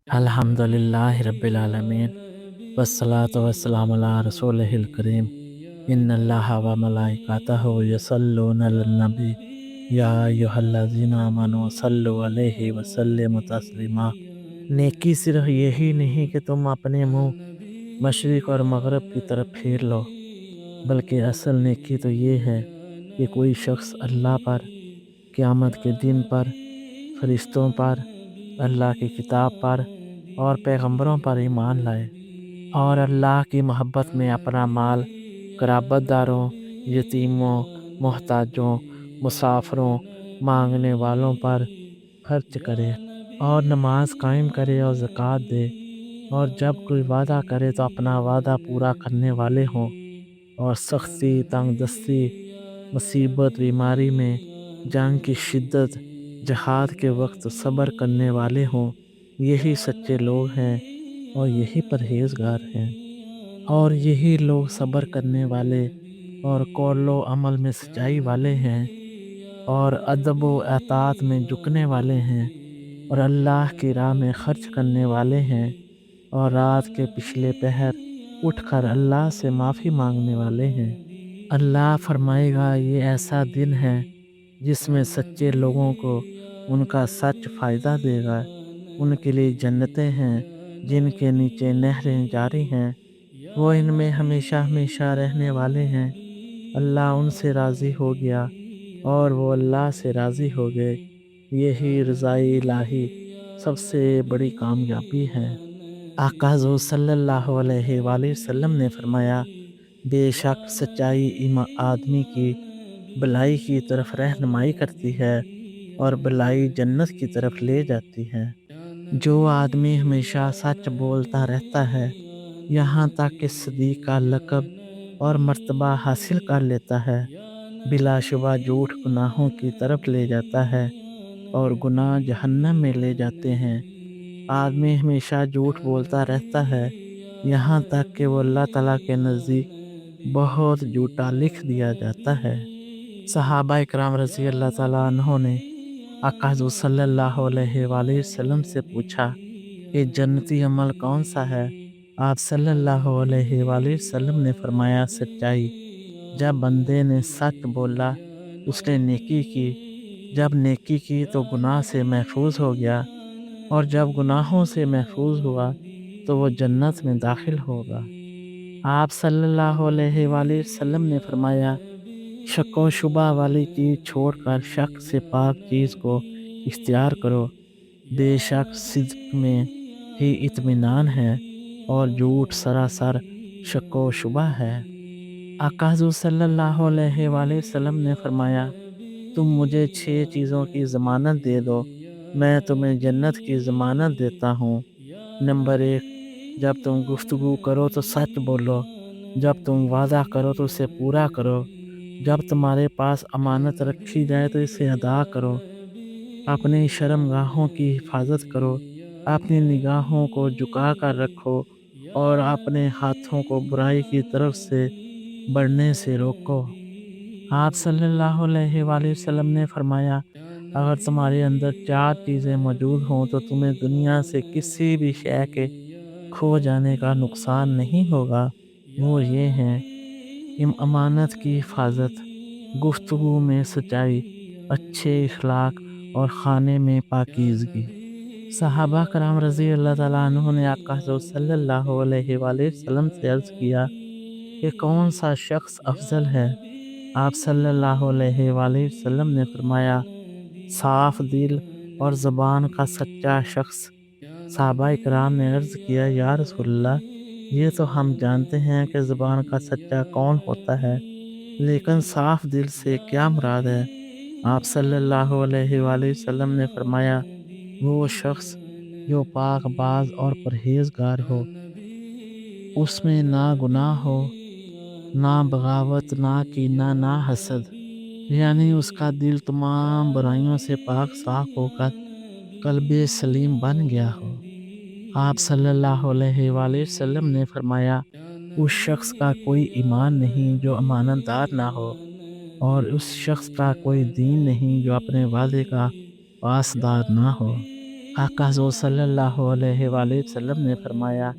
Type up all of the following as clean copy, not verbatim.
الحمدللہ رب العالمین والصلاة والسلام علی رسولہ الکریم ان اللہ و ملائکتہ یصلون علی النبی یا ایھا الذین آمنوا صلوا علیہ وسلموا تسلیما۔ نیکی صرف یہی نہیں کہ تم اپنے منہ مشرق اور مغرب کی طرف پھیر لو، بلکہ اصل نیکی تو یہ ہے کہ کوئی شخص اللہ پر، قیامت کے دن پر، فرشتوں پر، اللہ کی کتاب پر اور پیغمبروں پر ایمان لائے، اور اللہ کی محبت میں اپنا مال قرابت داروں، یتیموں، محتاجوں، مسافروں، مانگنے والوں پر خرچ کرے، اور نماز قائم کرے اور زکوٰۃ دے، اور جب کوئی وعدہ کرے تو اپنا وعدہ پورا کرنے والے ہوں، اور سختی، تنگ دستی، مصیبت، بیماری میں، جنگ کی شدت، جہاد کے وقت صبر کرنے والے ہوں۔ یہی سچے لوگ ہیں اور یہی پرہیزگار ہیں، اور یہی لوگ صبر کرنے والے اور قول و عمل میں سچائی والے ہیں، اور ادب و اطاعت میں جھکنے والے ہیں، اور اللہ کی راہ میں خرچ کرنے والے ہیں، اور رات کے پچھلے پہر اٹھ کر اللہ سے معافی مانگنے والے ہیں۔ اللہ فرمائے گا، یہ ایسا دن ہے جس میں سچے لوگوں کو ان کا سچ فائدہ دے گا۔ ان کے لیے جنتیں ہیں جن کے نیچے نہریں جاری ہیں، وہ ان میں ہمیشہ ہمیشہ رہنے والے ہیں۔ اللہ ان سے راضی ہو گیا اور وہ اللہ سے راضی ہو گئے۔ یہی رضائے الہی سب سے بڑی کامیابی ہے۔ آقا حضور صلی اللہ علیہ وآلہ وسلم نے فرمایا، بے شک سچائی آدمی کی بھلائی کی طرف رہنمائی کرتی ہے اور بھلائی جنت کی طرف لے جاتی ہے۔ جو آدمی ہمیشہ سچ بولتا رہتا ہے، یہاں تک کہ صدیق کا لقب اور مرتبہ حاصل کر لیتا ہے، بلا شبہ جھوٹ گناہوں کی طرف لے جاتا ہے اور گناہ جہنم میں لے جاتے ہیں۔ آدمی ہمیشہ جھوٹ بولتا رہتا ہے، یہاں تک کہ وہ اللہ تعالیٰ کے نزدیک بہت جھوٹا لکھ دیا جاتا ہے۔ صحابہ اکرام رضی اللہ تعالیٰ عنہ نے آقا حضور صلی اللہ علیہ وآلہ وسلم سے پوچھا کہ جنتی عمل کون سا ہے؟ آپ صلی اللہ علیہ وآلہ وسلم نے فرمایا، سچائی۔ جب بندے نے سچ بولا، اس نے نیکی کی، جب نیکی کی تو گناہ سے محفوظ ہو گیا، اور جب گناہوں سے محفوظ ہوا تو وہ جنت میں داخل ہوگا۔ آپ صلی اللہ علیہ وآلہ وسلم نے فرمایا، شک و شبہ والی چیز چھوڑ کر شک سے پاک چیز کو اختیار کرو۔ بے شک صدق میں ہی اطمینان ہے اور جھوٹ سراسر شک و شبہ ہے۔ آقا حضور صلی اللہ علیہ وآلہ وسلم نے فرمایا، تم مجھے 6 چیزوں کی ضمانت دے دو، میں تمہیں جنت کی ضمانت دیتا ہوں۔ نمبر 1، جب تم گفتگو کرو تو سچ بولو، جب تم وعدہ کرو تو اسے پورا کرو، جب تمہارے پاس امانت رکھی جائے تو اسے ادا کرو، اپنی شرمگاہوں کی حفاظت کرو، اپنی نگاہوں کو جھکا کر رکھو، اور اپنے ہاتھوں کو برائی کی طرف سے بڑھنے سے روکو۔ آپ صلی اللہ علیہ وآلہ وسلم نے فرمایا، اگر تمہارے اندر 4 چیزیں موجود ہوں تو تمہیں دنیا سے کسی بھی شے کے کھو جانے کا نقصان نہیں ہوگا۔ وہ یہ ہیں، امانت کی حفاظت، گفتگو میں سچائی، اچھے اخلاق اور کھانے میں پاکیزگی۔ صحابہ کرام رضی اللہ تعالیٰ عنہ نے آقا حضور صلی اللہ علیہ وآلہ وسلم سے عرض کیا کہ کون سا شخص افضل ہے؟ آپ صلی اللہ علیہ وآلہ وسلم نے فرمایا، صاف دل اور زبان کا سچا شخص۔ صحابہ کرام نے عرض کیا، یا رسول اللہ، یہ تو ہم جانتے ہیں کہ زبان کا سچا کون ہوتا ہے، لیکن صاف دل سے کیا مراد ہے؟ آپ صلی اللہ علیہ وآلہ وسلم نے فرمایا، وہ شخص جو پاک باز اور پرہیزگار ہو، اس میں نہ گناہ ہو، نہ بغاوت، نہ کینہ، نہ حسد، یعنی اس کا دل تمام برائیوں سے پاک صاف ہو کر قلب سلیم بن گیا ہو۔ آپ صلی اللہ علیہ وآلہ وسلم نے فرمایا، اس شخص کا کوئی ایمان نہیں جو امانت دار نہ ہو، اور اس شخص کا کوئی دین نہیں جو اپنے وعدے کا پاسدار نہ ہو۔ آقا حضور صلی اللہ علیہ وآلہ وسلم نے فرمایا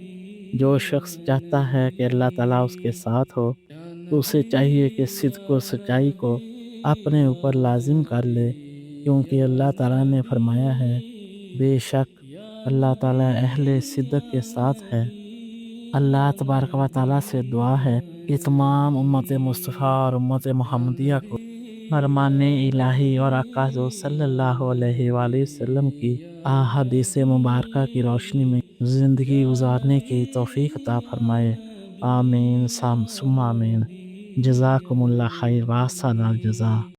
جو شخص چاہتا ہے کہ اللہ تعالیٰ اس کے ساتھ ہو تو اسے چاہیے کہ صدق و سچائی کو اپنے اوپر لازم کر لے، کیونکہ اللہ تعالیٰ نے فرمایا ہے بے شک اللہ تعالیٰ اہل صدق کے ساتھ ہے۔ اللہ تبارک و تعالیٰ سے دعا ہے کہ تمام امت مصطفیٰ اور امت محمدیہ کو فرمان الہی اور آقا حضور صلی اللہ علیہ وآلہ وسلم کی احادیث مبارکہ کی روشنی میں زندگی گزارنے کی توفیق عطا فرمائے۔ آمین ثم آمین۔ جزاکم اللہ خیر واسع الجزا۔